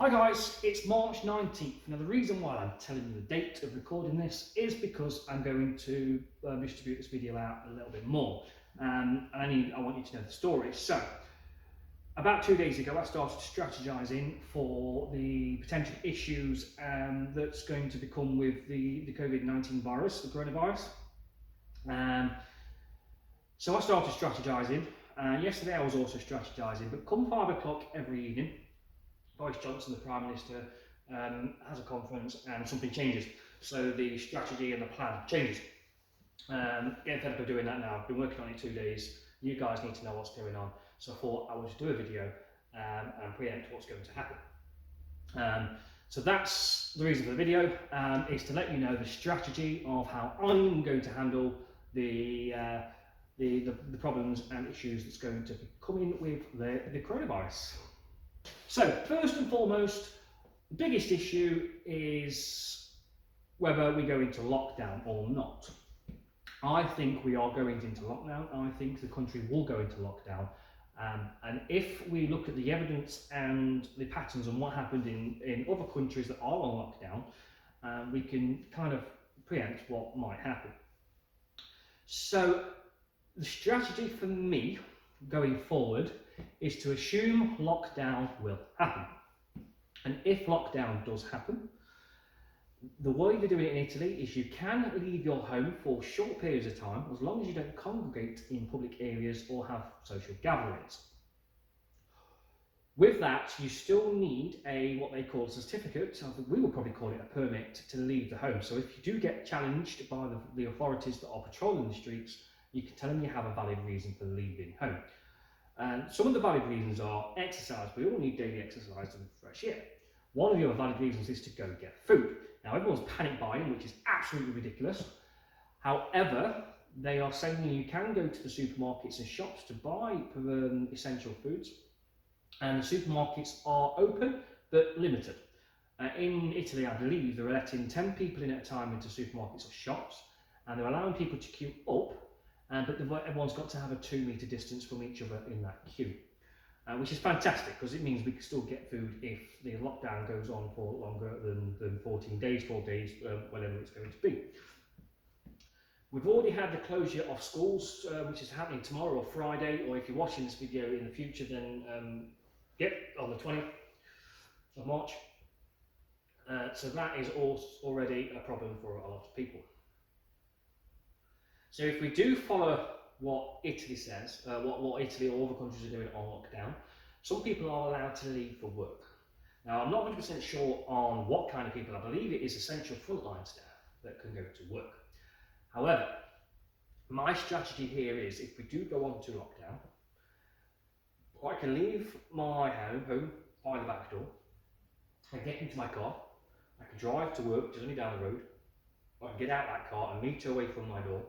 Hi guys, it's March 19th. Now the reason why I'm telling you the date of recording this is because I'm going to distribute this video out a little bit more. And I want you to know the story. So, about 2 days ago I started strategising for the potential issues that's going to become with the COVID-19 virus, the coronavirus. So I started strategising. Yesterday I was also strategising, but come 5 o'clock every evening, Boris Johnson, the Prime Minister, has a conference and something changes. So the strategy and the plan changes. Getting fed up of doing that now. I've been working on it 2 days. You guys need to know what's going on. So I thought I would just do a video and preempt what's going to happen. So that's the reason for the video, is to let you know the strategy of how I'm going to handle the problems and issues that's going to be coming with the coronavirus. So first and foremost, the biggest issue is whether we go into lockdown or not. I think we are going into lockdown. I think the country will go into lockdown. And if we look at the evidence and the patterns and what happened in other countries that are on lockdown, we can kind of preempt what might happen. So the strategy for me going forward is to assume lockdown will happen. And if lockdown does happen, the way they do it in Italy is you can leave your home for short periods of time as long as you don't congregate in public areas or have social gatherings. With that, you still need what they call a certificate, we will probably call it a permit, to leave the home. So if you do get challenged by the authorities that are patrolling the streets, you can tell them you have a valid reason for leaving home. And some of the valid reasons are exercise. We all need daily exercise and fresh air. One of the other valid reasons is to go get food. Now everyone's panic buying, which is absolutely ridiculous. However, they are saying you can go to the supermarkets and shops to buy essential foods. And the supermarkets are open, but limited. In Italy, I believe they're letting 10 people in at a time into supermarkets or shops, and they're allowing people to queue up, but everyone's got to have a 2-metre distance from each other in that queue. Which is fantastic, because it means we can still get food if the lockdown goes on for longer than 14 days, 12 days, whatever it's going to be. We've already had the closure of schools, which is happening tomorrow or Friday, or if you're watching this video in the future, then on the 20th of March. So that is already a problem for a lot of people. So if we do follow what Italy says, what Italy or other countries are doing on lockdown, some people are allowed to leave for work. Now, I'm not 100% sure on what kind of people. I believe it is essential frontline staff that can go to work. However, my strategy here is, if we do go on to lockdown, I can leave my home by the back door, I can get into my car, I can drive to work, which is only down the road, I can get out that car and meter away from my door,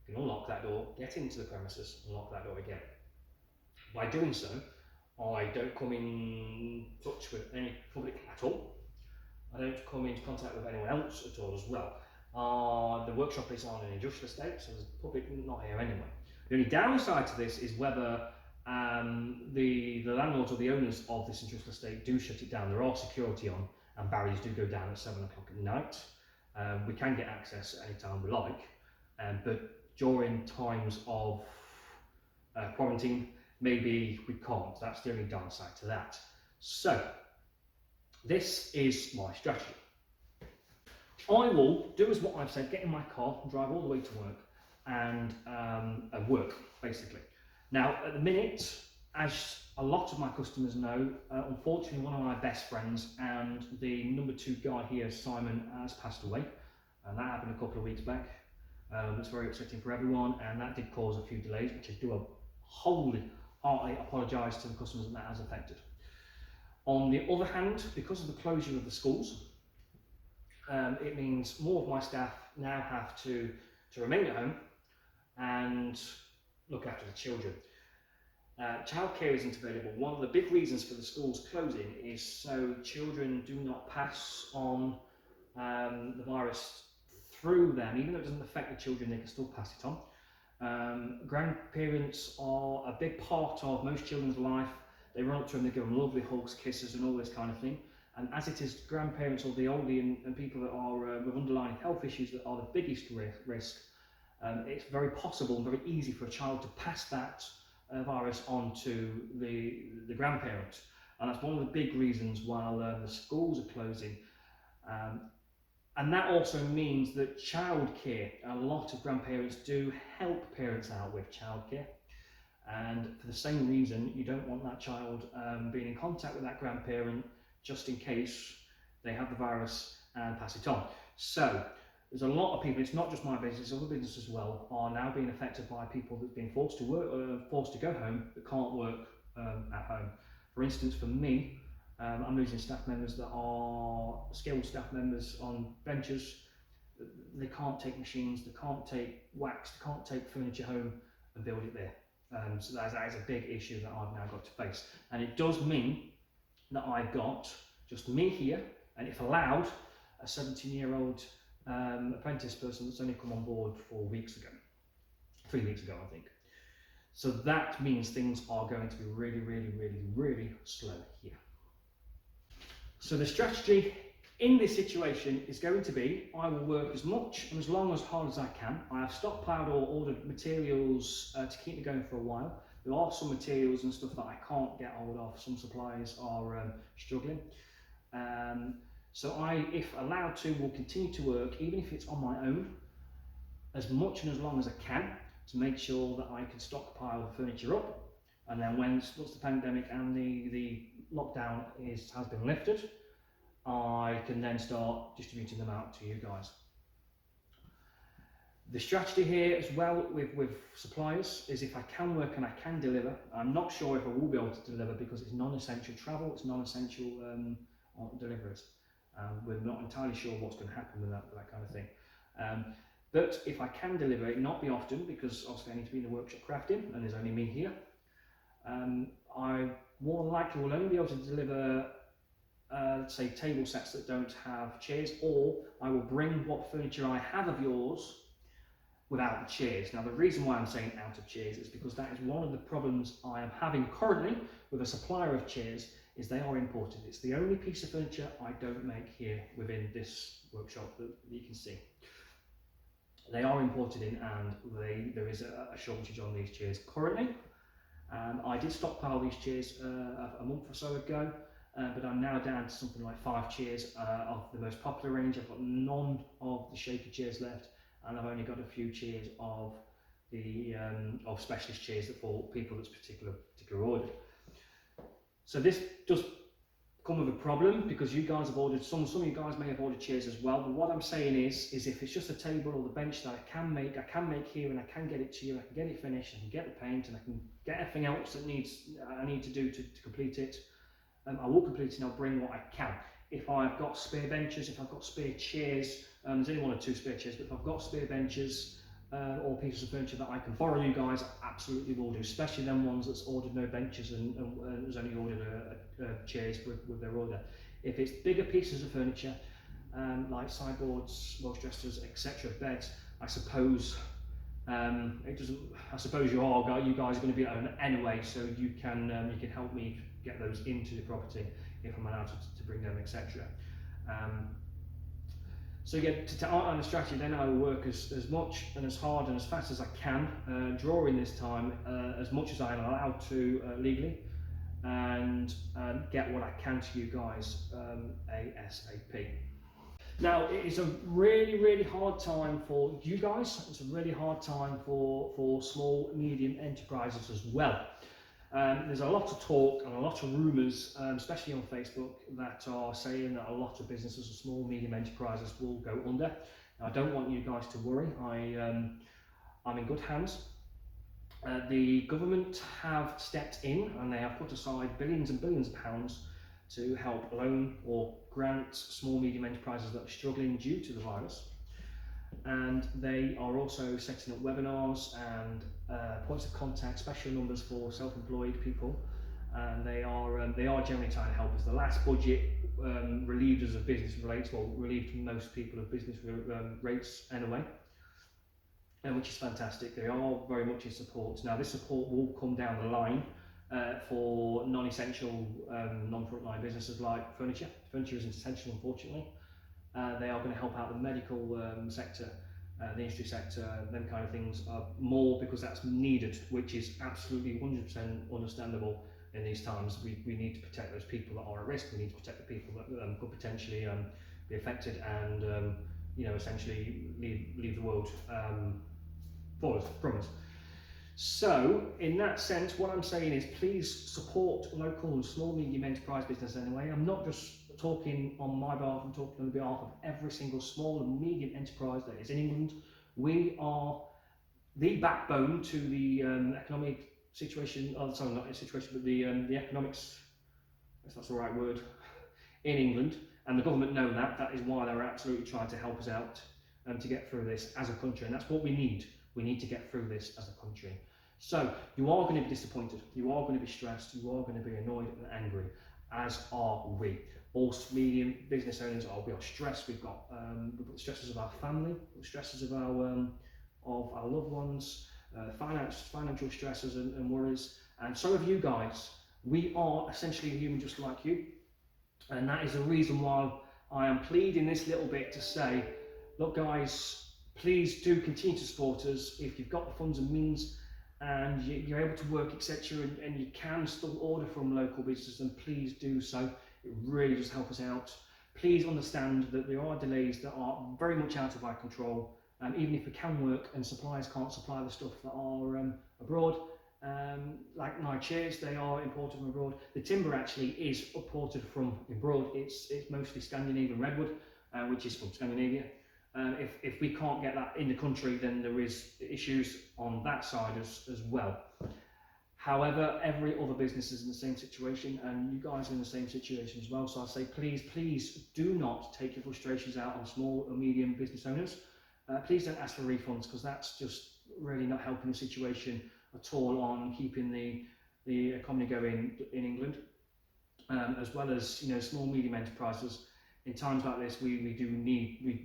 I can unlock that door, get into the premises and lock that door again. By doing so, I don't come in touch with any public at all. I don't come into contact with anyone else at all as well. The workshop is on an industrial estate, so there's public not here anyway. The only downside to this is whether the landlords or the owners of this industrial estate do shut it down. There are security on, and barriers do go down at 7 o'clock at night. We can get access at any time we like, but during times of quarantine, maybe we can't. That's the only downside to that. So this is my strategy. I will do as what I've said, get in my car, drive all the way to work, and work, basically. Now, at the minute, as a lot of my customers know, unfortunately one of my best friends and the number 2 guy here, Simon, has passed away. And that happened a couple of weeks back. It's very upsetting for everyone, and that did cause a few delays, which I do wholly apologise to the customers that has affected. On the other hand, because of the closure of the schools, it means more of my staff now have to remain at home and look after the children. Childcare isn't available. One of the big reasons for the schools closing is so children do not pass on the virus through them. Even though it doesn't affect the children, they can still pass it on. Grandparents are a big part of most children's life. They run up to them, they give them lovely hugs, kisses and all this kind of thing. And as it is grandparents or the elderly and people that are with underlying health issues that are the biggest risk, it's very possible and very easy for a child to pass that virus on to the grandparent. And that's one of the big reasons why the schools are closing. And that also means that childcare, a lot of grandparents do help parents out with childcare. And for the same reason, you don't want that child being in contact with that grandparent just in case they have the virus and pass it on. So there's a lot of people, it's not just my business, other businesses as well, are now being affected by people that have been forced to work, forced to go home, that can't work at home. For instance, for me, I'm losing staff members that are skilled staff members on benches. They can't take machines, they can't take wax, they can't take furniture home and build it there. So that is a big issue that I've now got to face. And it does mean that I've got just me here, and if allowed, a 17-year-old apprentice person that's only come on board 3 weeks ago, I think. So that means things are going to be really, really, really, really slow here. So the strategy in this situation is going to be, I will work as much and as long as hard as I can. I have stockpiled or ordered materials to keep me going for a while. There are some materials and stuff that I can't get hold of. Some suppliers are struggling. So I, if allowed to, will continue to work, even if it's on my own, as much and as long as I can, to make sure that I can stockpile the furniture up. And then once the pandemic and the lockdown has been lifted, I can then start distributing them out to you guys. The strategy here as well with suppliers is, if I can work and I can deliver, I'm not sure if I will be able to deliver because it's non-essential travel, it's non-essential deliveries. We're not entirely sure what's going to happen with that kind of thing. But if I can deliver it, not be often, because obviously I need to be in the workshop crafting and there's only me here, I more than likely will only be able to deliver say table sets that don't have chairs, or I will bring what furniture I have of yours without the chairs. Now the reason why I'm saying out of chairs is because that is one of the problems I am having currently with a supplier of chairs, is they are imported. It's the only piece of furniture I don't make here within this workshop that you can see. They are imported in, and there is a shortage on these chairs currently. I did stockpile these chairs a month or so ago, but I'm now down to something like 5 chairs of the most popular range. I've got none of the shaker chairs left, and I've only got a few chairs of the specialist chairs that for people that's particular ordered. So this does come with a problem, because you guys have ordered some of you guys may have ordered chairs as well. But what I'm saying is if it's just a table or the bench that I can make here, and I can get it to you, I can get it finished, I can get the paint, and I can get everything else that I need to do to complete it. I will complete it and I'll bring what I can. If I've got spare benches, if I've got spare chairs, there's only 1 or 2 spare chairs, but if I've got spare benches or pieces of furniture that I can borrow you guys, I absolutely will do, especially them ones that's ordered no benches and has only ordered chairs with their order. If it's bigger pieces of furniture, like sideboards, Welsh dressers, etc., beds, I suppose I suppose you guys are going to be at home anyway, so you can help me get those into the property if I'm allowed to bring them, etc. So yeah, to outline the strategy, then I will work as much and as hard and as fast as I can during this time, as much as I am allowed to legally, and get what I can to you guys ASAP. Now, it is a really, really hard time for you guys. It's a really hard time for small, medium enterprises as well. There's a lot of talk and a lot of rumours, especially on Facebook, that are saying that a lot of businesses, small, medium enterprises, will go under. Now, I don't want you guys to worry. I'm in good hands. The government have stepped in and they have put aside billions and billions of pounds to help loan or grant small, medium enterprises that are struggling due to the virus. And they are also setting up webinars and points of contact, special numbers for self-employed people, and they are generally trying to help us. The last budget relieved us of business rates, well, relieved most people of business rates anyway, which is fantastic. They are very much in support. Now, this support will come down the line for non-essential, non-frontline businesses like furniture. Furniture isn't essential, unfortunately. They are going to help out the medical sector, the industry sector, them kind of things more because that's needed, which is absolutely 100% understandable in these times. We need to protect those people that are at risk. We need to protect the people that could potentially be affected and essentially leave the world from us. So, in that sense, what I'm saying is please support local and small, medium enterprise business anyway. I'm not just talking on my behalf, I'm talking on behalf of every single small and medium enterprise that is in England. We are the backbone to the economic situation, sorry, not a situation, but the economics, if that's the right word, in England. And the government know that. That is why they're absolutely trying to help us out to get through this as a country. And that's what we need. We need to get through this as a country. So you are going to be disappointed, you are going to be stressed, you are going to be annoyed and angry, as are we. All medium business owners we are stressed. We've got the stresses of our family, the stresses of our loved ones, financial stresses and worries. And so have you guys. We are essentially human just like you. And that is the reason why I am pleading this little bit to say, look guys, please do continue to support us. If you've got the funds and means and you're able to work, etc., and you can still order from local businesses, then please do so. It really does help us out. Please understand that there are delays that are very much out of our control. Even if we can work and suppliers can't supply the stuff that are abroad, like my chairs, they are imported from abroad. The timber actually is imported from abroad. It's mostly Scandinavian redwood, which is from Scandinavia. If we can't get that in the country, then there is issues on that side as well. However, every other business is in the same situation, and you guys are in the same situation as well. So I say, please do not take your frustrations out on small or medium business owners. Please don't ask for refunds, because that's just really not helping the situation at all on keeping the economy going in England, as well as small medium enterprises. In times like this, we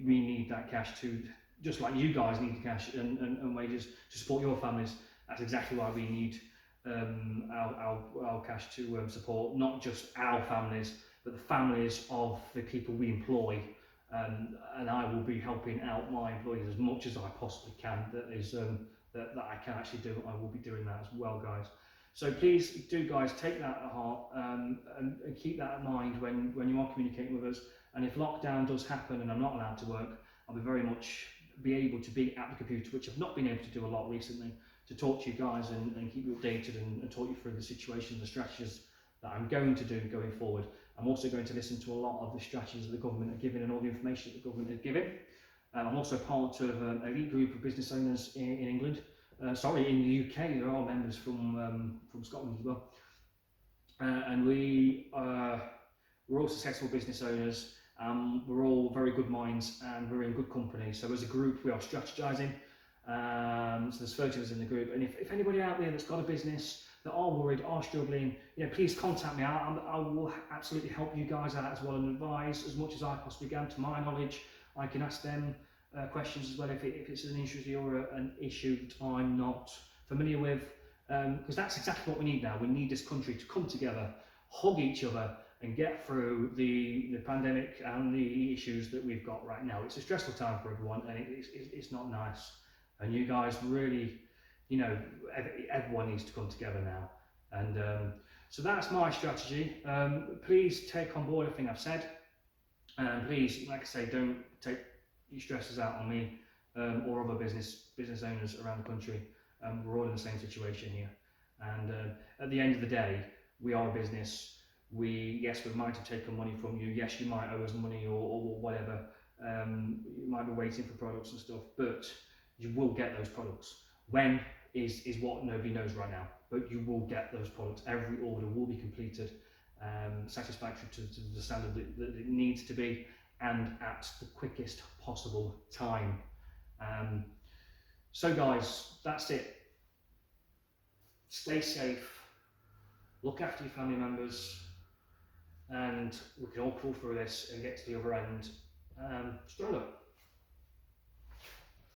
need that cash to, just like you guys need the cash and wages to support your families. That's exactly why we need our cash to support not just our families, but the families of the people we employ. And I will be helping out my employees as much as I possibly can. That I can actually do. I will be doing that as well, guys. So please do, guys, take that at heart and keep that in mind when you are communicating with us. And if lockdown does happen and I'm not allowed to work, I'll be able to be at the computer, which I've not been able to do a lot recently, to talk to you guys and keep you updated and talk you through the situation, the strategies that I'm going to do going forward. I'm also going to listen to a lot of the strategies that the government are giving and all the information that the government is giving. I'm also part of an elite group of business owners in England. In the UK. There are members from Scotland as well. And we're all successful business owners. We're all very good minds and we're in good company. So as a group, we are strategizing. So there's 30 of us in the group. And if anybody out there that's got a business that are worried, are struggling, please contact me. I will absolutely help you guys out as well and advise as much as I possibly can to my knowledge. I can ask them questions as well if it's an issue or an issue that I'm not familiar with. Because that's exactly what we need now. We need this country to come together, hug each other, and get through the pandemic and the issues that we've got right now. It's a stressful time for everyone, and it's not nice. And you guys really, everyone needs to come together now. And so that's my strategy. Please take on board everything I've said. And please, like I say, don't take your stresses out on me or other business owners around the country. We're all in the same situation here. And at the end of the day, we are a business. We might have taken money from you. Yes, you might owe us money or whatever. You might be waiting for products and stuff, but you will get those products. When is what nobody knows right now, but you will get those products. Every order will be completed satisfactory to the standard that it needs to be, and at the quickest possible time. So guys, that's it. Stay safe, look after your family members, and we can all pull through this and get to the other end stronger.